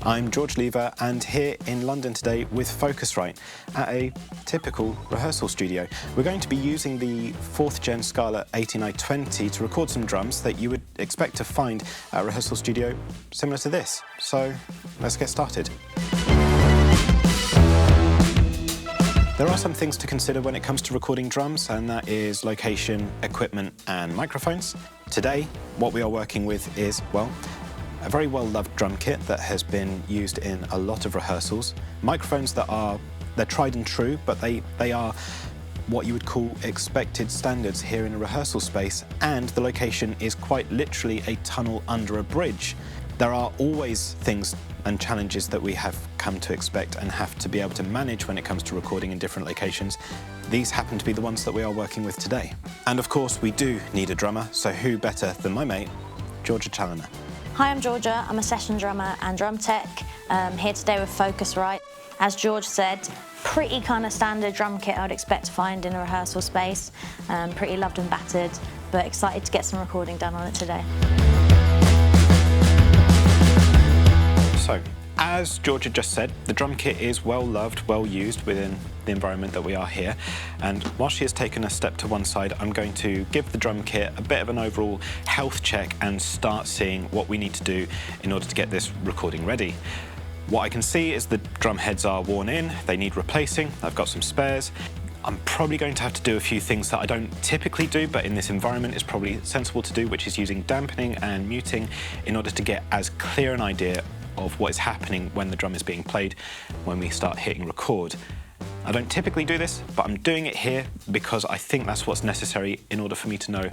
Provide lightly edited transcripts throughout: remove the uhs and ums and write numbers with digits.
I'm George Lever, and here in London today with Focusrite at a typical rehearsal studio. We're going to be using the 4th gen Scarlett 18i20 to record some drums that you would expect to find at a rehearsal studio similar to this. So let's get started. There are some things to consider when it comes to recording drums, and that is location, equipment, and microphones. Today, what we are working with is, well, a very well-loved drum kit that has been used in a lot of rehearsals. Microphones they're tried and true, but they are what you would call expected standards here in a rehearsal space, and the location is quite literally a tunnel under a bridge. There are always things and challenges that we have come to expect and have to be able to manage when it comes to recording in different locations. These happen to be the ones that we are working with today. And of course, we do need a drummer, so who better than my mate, Georgia Challinor. Hi, I'm Georgia. I'm a session drummer and drum tech, here today with Focusrite. As George said, pretty kind of standard drum kit I'd expect to find in a rehearsal space. Pretty loved and battered, but excited to get some recording done on it today. So, as Georgia just said, the drum kit is well loved, well used within the environment that we are here. And while she has taken a step to one side, I'm going to give the drum kit a bit of an overall health check and start seeing what we need to do in order to get this recording ready. What I can see is the drum heads are worn in, they need replacing. I've got some spares. I'm probably going to have to do a few things that I don't typically do, but in this environment is probably sensible to do, which is using dampening and muting in order to get as clear an idea of what is happening when the drum is being played when we start hitting record. I don't typically do this, but I'm doing it here because I think that's what's necessary in order for me to know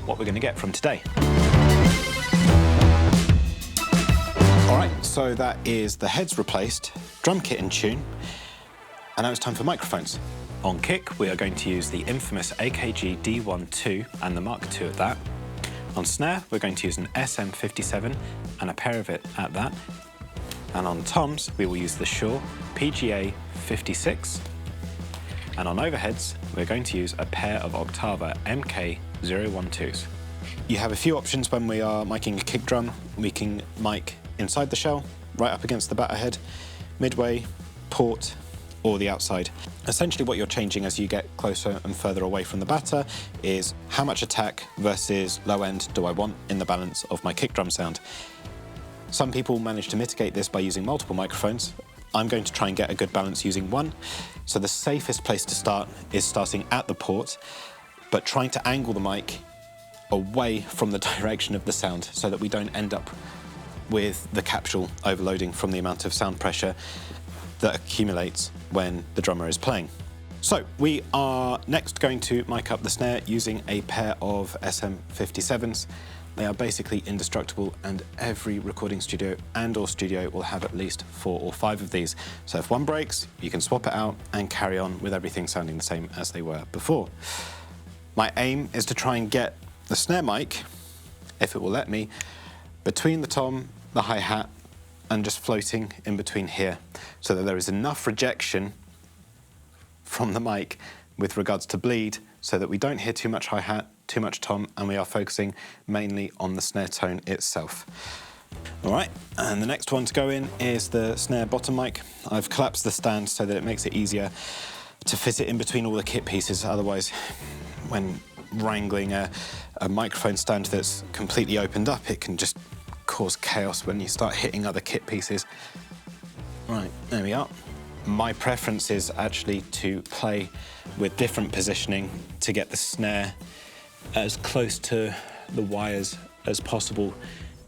what we're going to get from today. All right, so that is the heads replaced, drum kit in tune, and now it's time for microphones. On kick, we are going to use the infamous AKG D12 and the Mark II at that. On snare, we're going to use an SM57 and a pair of it at that. And on toms, we will use the Shure PGA 56. And on overheads, we're going to use a pair of Octava MK012s. You have a few options when we are miking a kick drum. We can mic inside the shell, right up against the batter head, midway, port, or the outside. Essentially what you're changing as you get closer and further away from the batter is how much attack versus low end do I want in the balance of my kick drum sound. Some people manage to mitigate this by using multiple microphones. I'm going to try and get a good balance using one. So the safest place to start is starting at the port, but trying to angle the mic away from the direction of the sound so that we don't end up with the capsule overloading from the amount of sound pressure that accumulates when the drummer is playing. So we are next going to mic up the snare using a pair of SM57s. They are basically indestructible, and every recording studio and/or studio will have at least 4 or 5 of these. So if one breaks, you can swap it out and carry on with everything sounding the same as they were before. My aim is to try and get the snare mic, if it will let me, between the tom, the hi-hat, and just floating in between here, so that there is enough rejection from the mic with regards to bleed, so that we don't hear too much hi-hat, too much tom, and we are focusing mainly on the snare tone itself. All right, and the next one to go in is the snare bottom mic. I've collapsed the stand so that it makes it easier to fit it in between all the kit pieces. Otherwise, when wrangling a microphone stand that's completely opened up, it can just cause chaos when you start hitting other kit pieces. Right, there we are. My preference is actually to play with different positioning to get the snare as close to the wires as possible,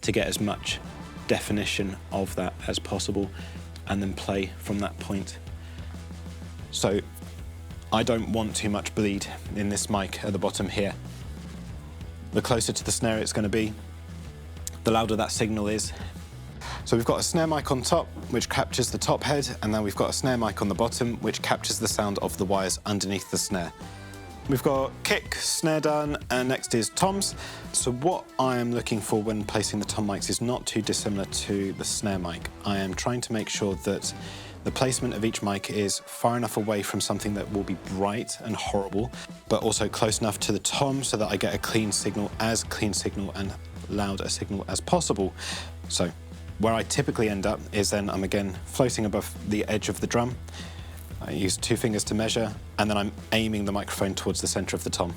to get as much definition of that as possible, and then play from that point. So I don't want too much bleed in this mic at the bottom here. The closer to the snare it's going to be, the louder that signal is. So we've got a snare mic on top, which captures the top head, and then we've got a snare mic on the bottom, which captures the sound of the wires underneath the snare. We've got kick, snare done, and next is toms. So what I am looking for when placing the tom mics is not too dissimilar to the snare mic. I am trying to make sure that the placement of each mic is far enough away from something that will be bright and horrible, but also close enough to the tom so that I get a clean signal and loud a signal as possible. So Where I typically end up is then I'm again floating above the edge of the drum. I use 2 fingers to measure, and then I'm aiming the microphone towards the center of the tom.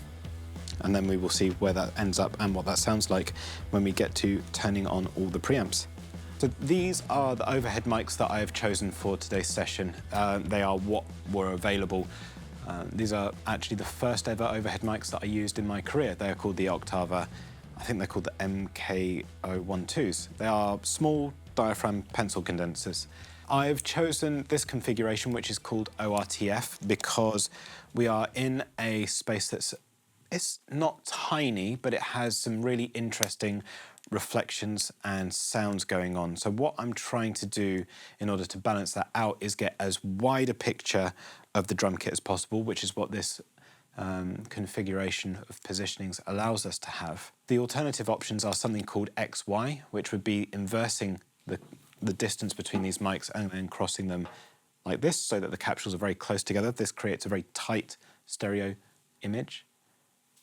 And then we will see where that ends up and what that sounds like when we get to turning on all the preamps. So these are the overhead mics that I have chosen for today's session. They are what were available. These are actually the first ever overhead mics that I used in my career. They are called the Octava. I think they're called the MK012s. They are small diaphragm pencil condensers. I've chosen this configuration, which is called ORTF, because we are in a space it's not tiny, but it has some really interesting reflections and sounds going on. So what I'm trying to do in order to balance that out is get as wide a picture of the drum kit as possible, which is what this configuration of positionings allows us to have. The alternative options are something called XY, which would be inversing the distance between these mics and then crossing them like this so that the capsules are very close together. This creates a very tight stereo image.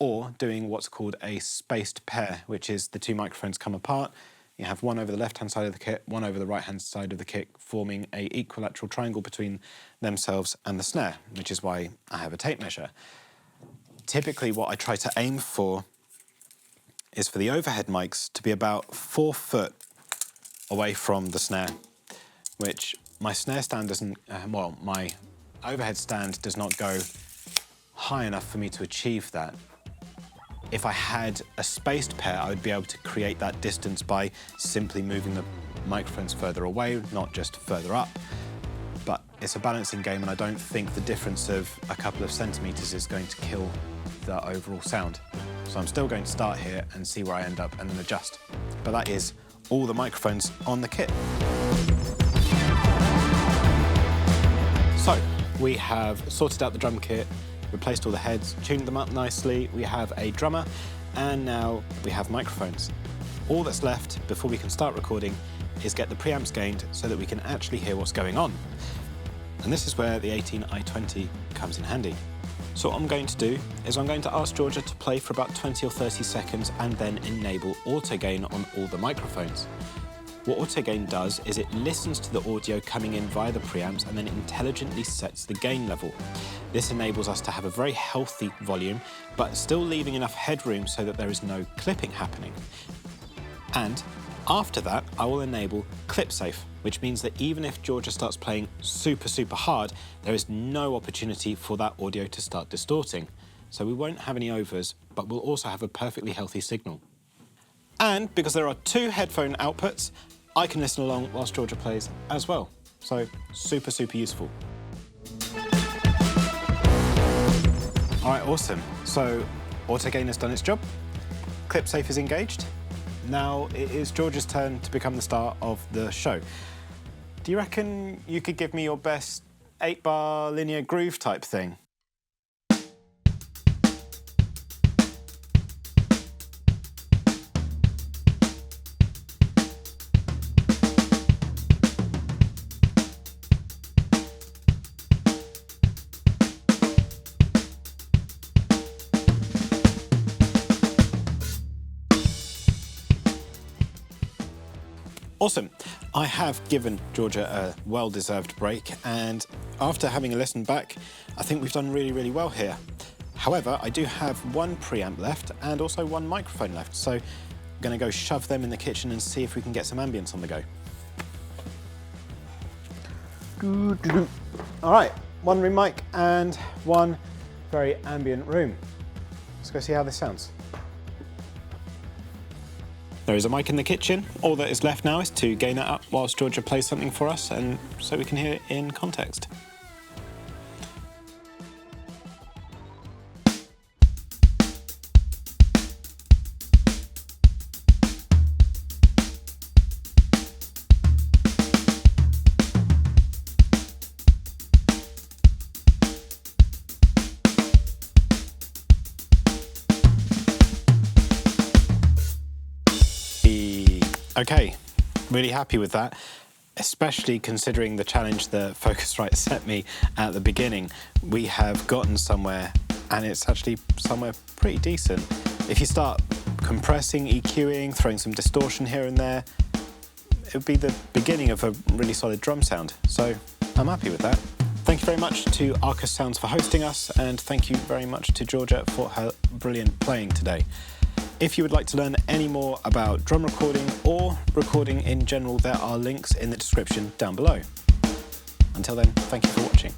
Or doing what's called a spaced pair, which is the 2 microphones come apart. You have one over the left-hand side of the kit, one over the right-hand side of the kit, forming an equilateral triangle between themselves and the snare, which is why I have a tape measure. Typically, what I try to aim for is for the overhead mics to be about 4 foot away from the snare, which my snare stand doesn't, my overhead stand does not go high enough for me to achieve that. If I had a spaced pair, I would be able to create that distance by simply moving the microphones further away, not just further up. But it's a balancing game, and I don't think the difference of a couple of centimeters is going to kill the overall sound. So I'm still going to start here and see where I end up and then adjust. But that is all the microphones on the kit. So we have sorted out the drum kit, replaced all the heads, tuned them up nicely. We have a drummer, and now we have microphones. All that's left before we can start recording is get the preamps gained so that we can actually hear what's going on. And this is where the 18i20 comes in handy. So what I'm going to do is I'm going to ask Georgia to play for about 20 or 30 seconds and then enable auto gain on all the microphones. What auto gain does is it listens to the audio coming in via the preamps and then intelligently sets the gain level. This enables us to have a very healthy volume, but still leaving enough headroom so that there is no clipping happening. And after that, I will enable clip safe, which means that even if Georgia starts playing super, super hard, there is no opportunity for that audio to start distorting. So we won't have any overs, but we'll also have a perfectly healthy signal. And because there are 2 headphone outputs, I can listen along whilst Georgia plays as well. So super, super useful. All right, awesome. So auto gain has done its job. Clip safe is engaged. Now it is Georgia's turn to become the star of the show. Do you reckon you could give me your best 8-bar linear groove type thing? Awesome. I have given Georgia a well-deserved break, and after having a listen back, I think we've done really, really well here. However, I do have 1 preamp left and also 1 microphone left, so I'm going to go shove them in the kitchen and see if we can get some ambience on the go. All right, 1 room mic and 1 very ambient room. Let's go see how this sounds. There is a mic in the kitchen. All that is left now is to gain it up whilst Georgia plays something for us, and so we can hear it in context. Okay, really happy with that, especially considering the challenge the Focusrite set me at the beginning. We have gotten somewhere, and it's actually somewhere pretty decent. If you start compressing, EQing, throwing some distortion here and there, it would be the beginning of a really solid drum sound. So I'm happy with that. Thank you very much to Arcus Sounds for hosting us, and thank you very much to Georgia for her brilliant playing today. If you would like to learn any more about drum recording or recording in general, there are links in the description down below. Until then, thank you for watching.